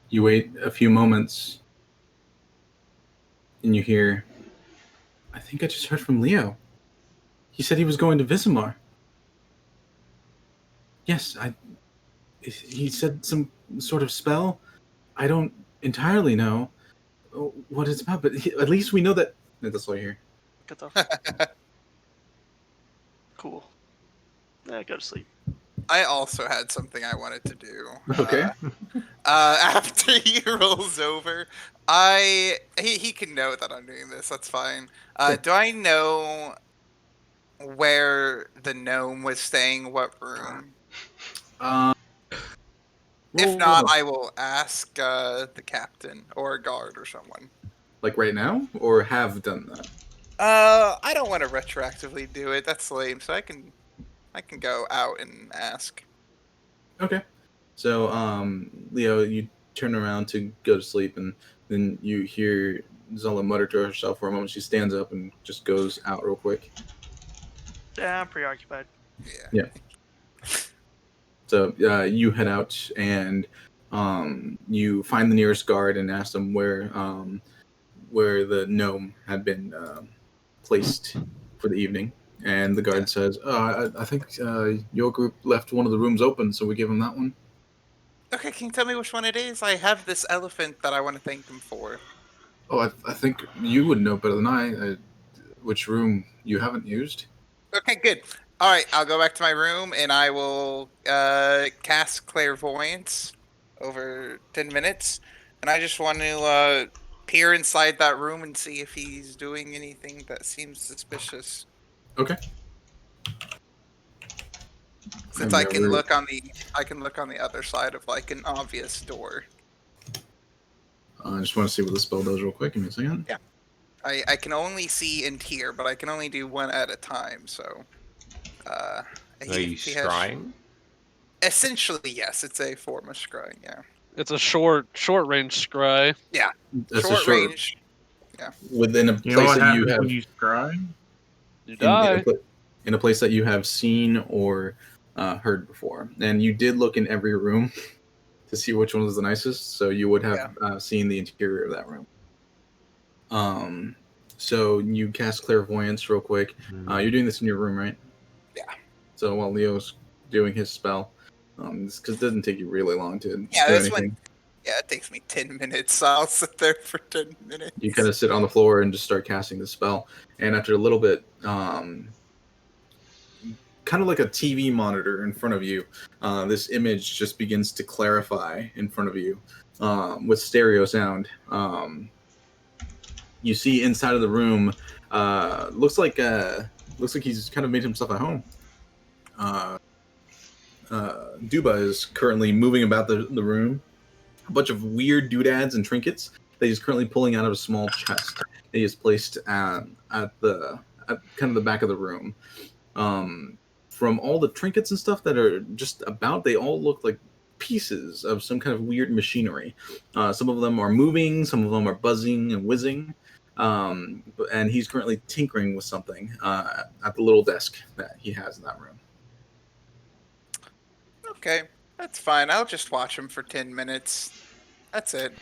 You wait a few moments, and you hear, I think I just heard from Leo. He said he was going to Visimar. Yes, he said some sort of spell. I don't entirely know what it's about, but at least we know that. That's all I hear. Good stuff. Cool. Yeah, go to sleep. I also had something I wanted to do. Okay. After he rolls over, he can know that I'm doing this. That's fine. Sure. Do I know where the gnome was staying? What room? If not, I will ask the captain or a guard or someone. Like right now, or have done that? I don't want to retroactively do it. That's lame. So I can go out and ask. Okay. So, Leo, you turn around to go to sleep, and then you hear Zella mutter to herself for a moment. She stands up and just goes out real quick. Yeah, I'm preoccupied. Yeah. So you head out, and you find the nearest guard and ask them where the gnome had been placed for the evening. And the guard says, I think your group left one of the rooms open, so we give them that one. Okay, can you tell me which one it is? I have this elephant that I want to thank them for. Oh, I think you would know better than I which room you haven't used. Okay, good. All right, I'll go back to my room and I will cast clairvoyance over 10 minutes. And I just want to peer inside that room and see if he's doing anything that seems suspicious. Okay. Since I can look on the other side of like an obvious door. I just want to see what the spell does real quick. Give me a second. Yeah. I can only see and hear, but I can only do one at a time, so Are you scrying? Essentially, yes, it's a form of scrying, yeah. It's a short range scry. Yeah. That's Short range. Yeah. Within a You know place what that you happens have when you scry? You in die. a place that you have seen or heard before. And you did look in every room to see which one was the nicest, so you would have seen the interior of that room. So you cast clairvoyance real quick. You're doing this in your room, right? Yeah. So while Leo's doing his spell, because it doesn't take you really long to do this anything. one. Yeah, it takes me 10 minutes. So I'll sit there for 10 minutes. You kind of sit on the floor and just start casting the spell. And after a little bit, kind of like a TV monitor in front of you. This image just begins to clarify in front of you with stereo sound. You see inside of the room, looks like he's kind of made himself at home. Duba is currently moving about the room. A bunch of weird doodads and trinkets that he's currently pulling out of a small chest that he has placed at kind of the back of the room. From all the trinkets and stuff that are just about, they all look like pieces of some kind of weird machinery. Some of them are moving, some of them are buzzing and whizzing. And he's currently tinkering with something at the little desk that he has in that room. Okay, that's fine. I'll just watch him for 10 minutes. That's it.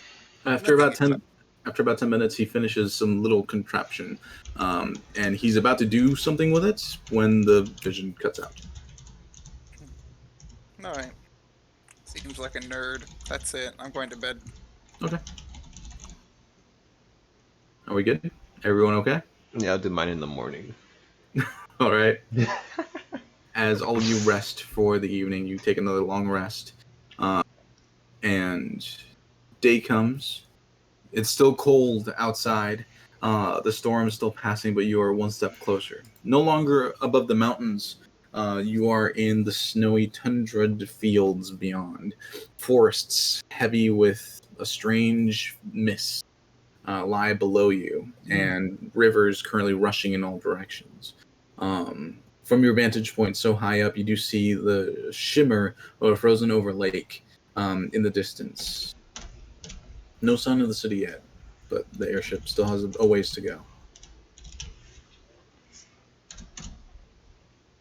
After Nothing about 10 minutes, he finishes some little contraption, and he's about to do something with it when the vision cuts out. All right. Seems like a nerd. That's it. I'm going to bed. Okay. Are we good? Everyone okay? Yeah, I'll do mine in the morning. All right. As all of you rest for the evening, you take another long rest, and day comes. It's still cold outside. The storm is still passing, but you are one step closer. No longer above the mountains. You are in the snowy tundraed fields beyond. Forests heavy with a strange mist lie below you, and rivers currently rushing in all directions. From your vantage point so high up, you do see the shimmer of a frozen over lake in the distance. No sign of the city yet, but the airship still has a ways to go.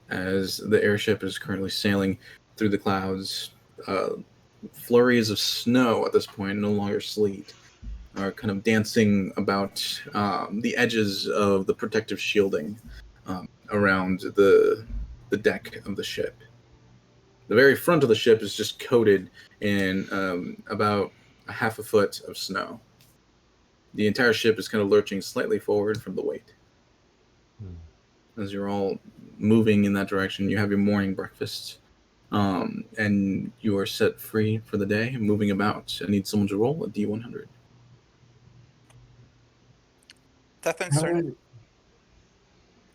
As the airship is currently sailing through the clouds, flurries of snow at this point, no longer sleet, are kind of dancing about the edges of the protective shielding around the deck of the ship. The very front of the ship is just coated in about a half a foot of snow. The entire ship is kind of lurching slightly forward from the weight. As you're all moving in that direction, you have your morning breakfast, and you are set free for the day, moving about. I need someone to roll a D100. Death and Stern.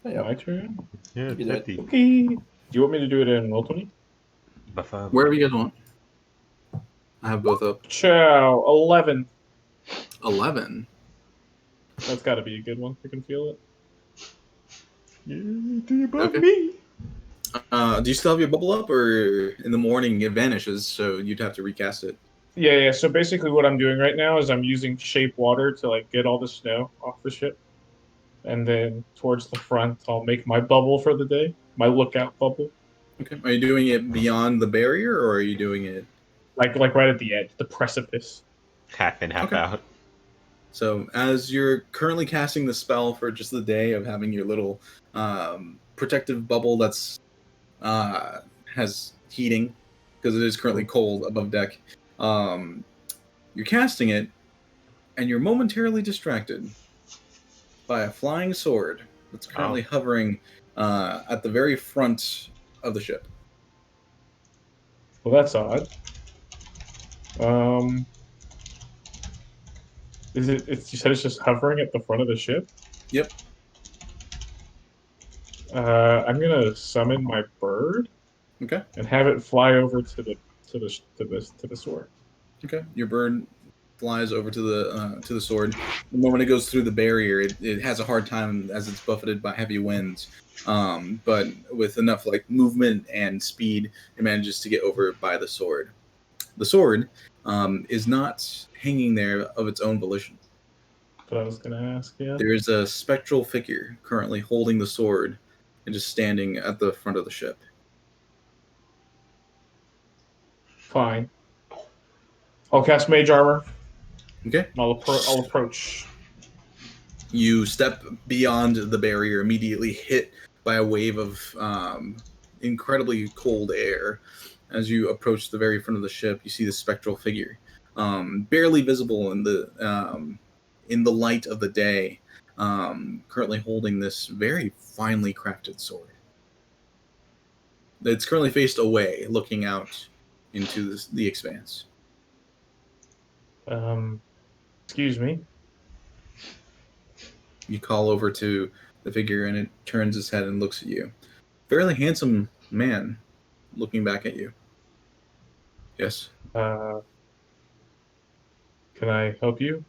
My turn. Yeah, You did. Okay. Do you want me to do it in Roll20? Wherever you guys want. I have both up. Ciao. 11. 11. That's got to be a good one. I can feel it. Okay. Do you still have your bubble up, or in the morning it vanishes, so you'd have to recast it? Yeah. So basically, what I'm doing right now is I'm using shape water to like get all the snow off the ship, and then towards the front, I'll make my bubble for the day, my lookout bubble, Okay. Are you doing it beyond the barrier, or are you doing it? like right at the edge, the precipice. Half in, half Okay. out. So as you're currently casting the spell for just the day of having your little protective bubble that's has heating, because it is currently cold above deck, you're casting it, and you're momentarily distracted by a flying sword that's currently hovering at the very front of the ship. Well, that's odd. Is it? You said it's just hovering at the front of the ship. Yep. I'm gonna summon my bird. Okay. And have it fly over to the sword. Okay. Your bird flies over to the sword. The moment it goes through the barrier, it has a hard time as it's buffeted by heavy winds. But with enough like movement and speed, it manages to get over by the sword. The sword is not hanging there of its own volition. But I was gonna ask, yeah. There is a spectral figure currently holding the sword and just standing at the front of the ship. Fine. I'll cast Mage Armor. Okay. I'll approach. You step beyond the barrier, immediately hit by a wave of incredibly cold air. As you approach the very front of the ship, you see the spectral figure, barely visible in the light of the day, currently holding this very finely crafted sword. It's currently faced away, looking out into the expanse. Excuse me. You call over to the figure, and it turns its head and looks at you. Fairly handsome man, looking back at you. Yes. Can I help you?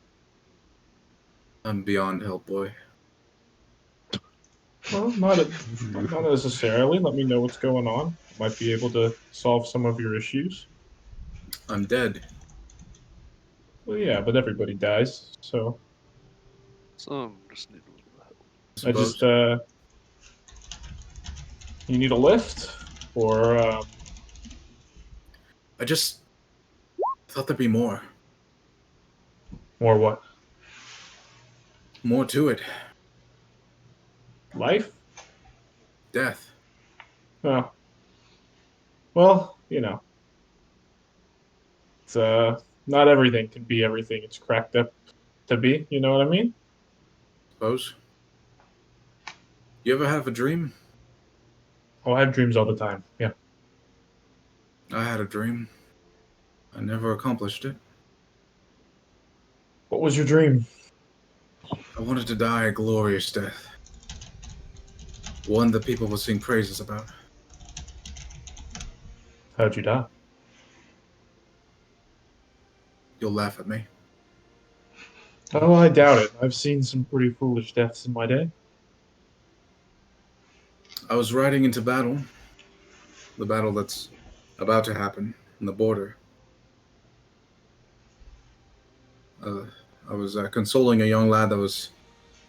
I'm beyond help, boy. Well, not necessarily. Let me know what's going on. Might be able to solve some of your issues. I'm dead. Well, yeah, but everybody dies, so Some just need a little help. I I just suppose. you need a lift, or I just thought there'd be more. or what? More to it. Life? Death. Oh, well, it's not everything can be everything it's cracked up to be. You know what I mean? Suppose. You ever have a dream? Oh, I have dreams all the time. Yeah. I had a dream. I never accomplished it. What was your dream? I wanted to die a glorious death. One that people will sing praises about. How'd you die? You'll laugh at me. Oh, I doubt it. I've seen some pretty foolish deaths in my day. I was riding into battle. The battle that's about to happen in the border. Uh, I was consoling a young lad that was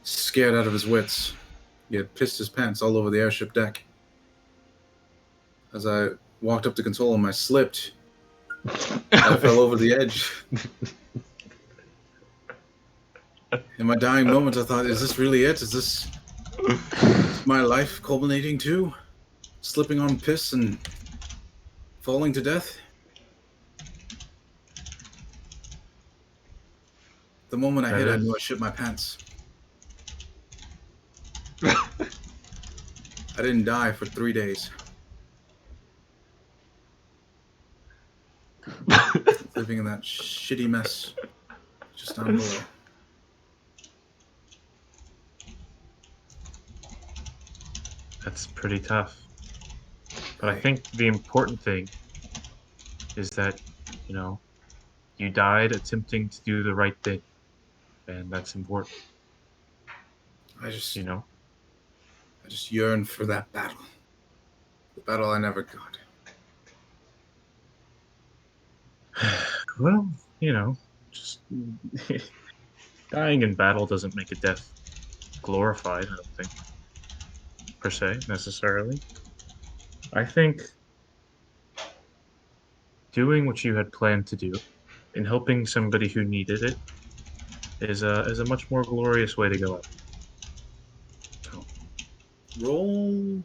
scared out of his wits. He had pissed his pants all over the airship deck. As I walked up to console him, I slipped. I fell over the edge. In my dying moments, I thought, is this really it? Is this my life culminating too? Slipping on piss and falling to death? The moment I That hit, I is- knew I shit my pants. I didn't die for 3 days. Living in that shitty mess just down below. That's pretty tough. But I think the important thing is that, you died attempting to do the right thing. And that's important, I just you know? yearned for that battle. The battle I never got. Well, just dying in battle doesn't make a death glorified, I don't think, per se, necessarily. I think doing what you had planned to do and helping somebody who needed it is a much more glorious way to go out. So, Roll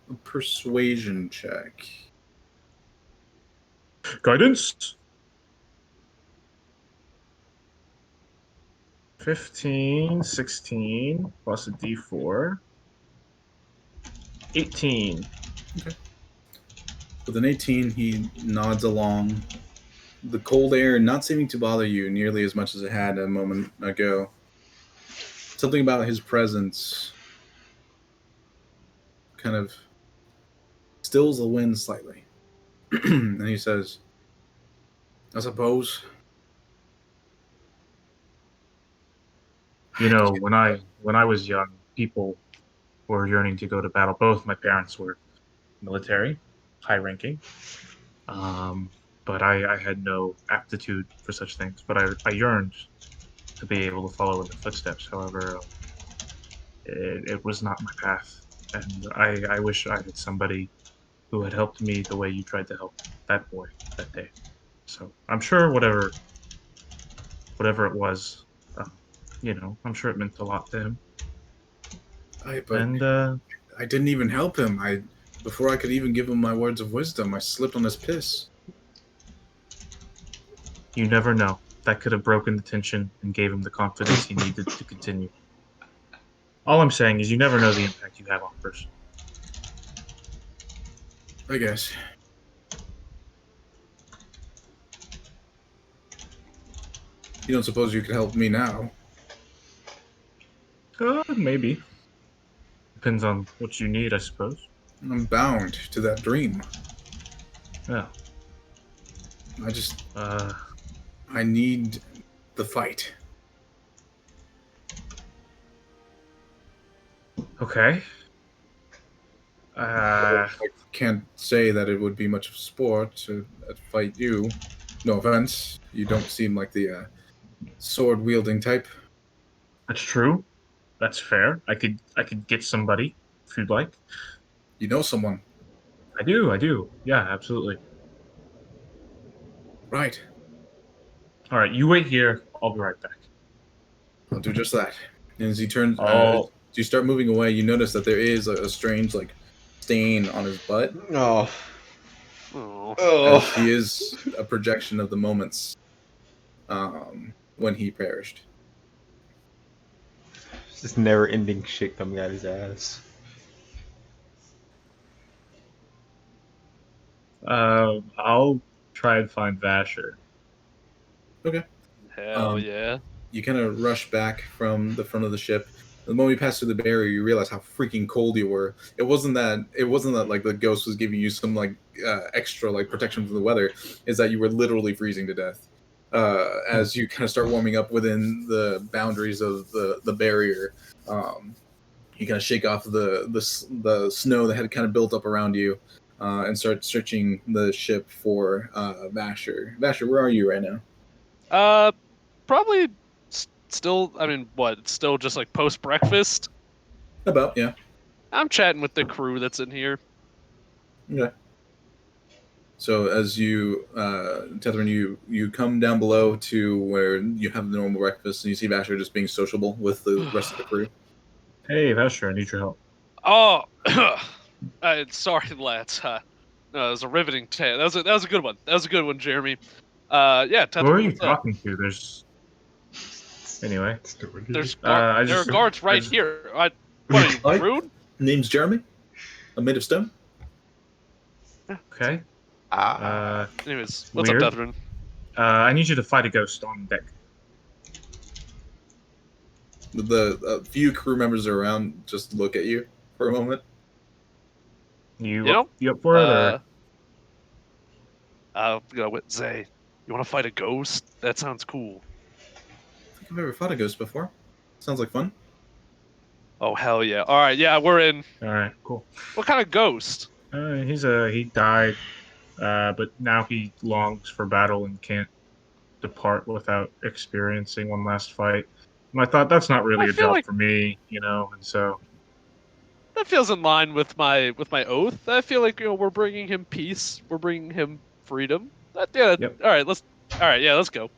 a persuasion check. guidance. 15, 16, plus a d4. 18. With an 18, he nods along. The cold air not seeming to bother you nearly as much as it had a moment ago. Something about his presence kind of stills the wind slightly. And he says, I suppose. When I was young, people were yearning to go to battle. Both my parents were military, high ranking. But I had no aptitude for such things. But I yearned to be able to follow in the footsteps. However, it was not my path. And I wish I had somebody who had helped me the way you tried to help that boy that day. So I'm sure whatever it was, I'm sure it meant a lot to him. But And I didn't even help him. Before I could even give him my words of wisdom, I slipped on his piss. you never know. That could have broken the tension and gave him the confidence he needed to continue. All I'm saying is you never know the impact you have on a person. I guess. You don't suppose you could help me now? Maybe. Depends on what you need, I suppose. I'm bound to that dream. Yeah. I just, Uh, I need the fight. okay. I can't say that it would be much of a sport to fight you. No offense. You don't seem like the sword-wielding type. That's true. That's fair. I could get somebody if you'd like. You know someone. I do. Yeah, absolutely. Right. All right, you wait here. I'll be right back. I'll do just that. And as he turns, as Oh, you start moving away, you notice that there is a strange, like, stain on his butt, Oh. Oh. as Oh. he is a projection of the moments when he perished. Just never ending shit coming out his ass. I'll try and find Vasher. Okay. Hell Um, yeah. You kind of rush back from the front of the ship. The moment you pass through the barrier, you realize how freaking cold you were. It wasn't that. It wasn't that like the ghost was giving you some like extra like protection from the weather. Is that you were literally freezing to death. As you kind of start warming up within the boundaries of the barrier, you kind of shake off the snow that had kind of built up around you, and start searching the ship for Vasher. Vasher, where are you right now? Probably still. I mean, what? It's still just like post breakfast. About, yeah. I'm chatting with the crew that's in here. Okay. So as you, Tethrin, you come down below to where you have the normal breakfast, and you see Vasher just being sociable with the rest of the crew. Hey, Vasher, I need your help. Oh, sorry, lads. No, it was a riveting tale. That was a good one. That was a good one, Jeremy. Yeah, Who are Tethrin, you what's up? talking to? Anyway. There are guards right here. What are you, Hi. rude? Name's Jeremy. I'm made of stone. Okay. Anyways, what's Weird. up, Tethrin? I need you to fight a ghost on deck. The few crew members around just look at you for a moment. You up for it, or? Zay, you want to fight a ghost? That sounds cool. I think I've ever fought a ghost before. Sounds like fun. Oh hell yeah! All right, yeah, we're in. All right, cool. What kind of ghost? He died, but now he longs for battle and can't depart without experiencing one last fight. And I thought that's not really I a feel job like for me, and so that feels in line with my oath. I feel like we're bringing him peace. We're bringing him freedom. Yeah. yep. All right, let's. All right, yeah, let's go.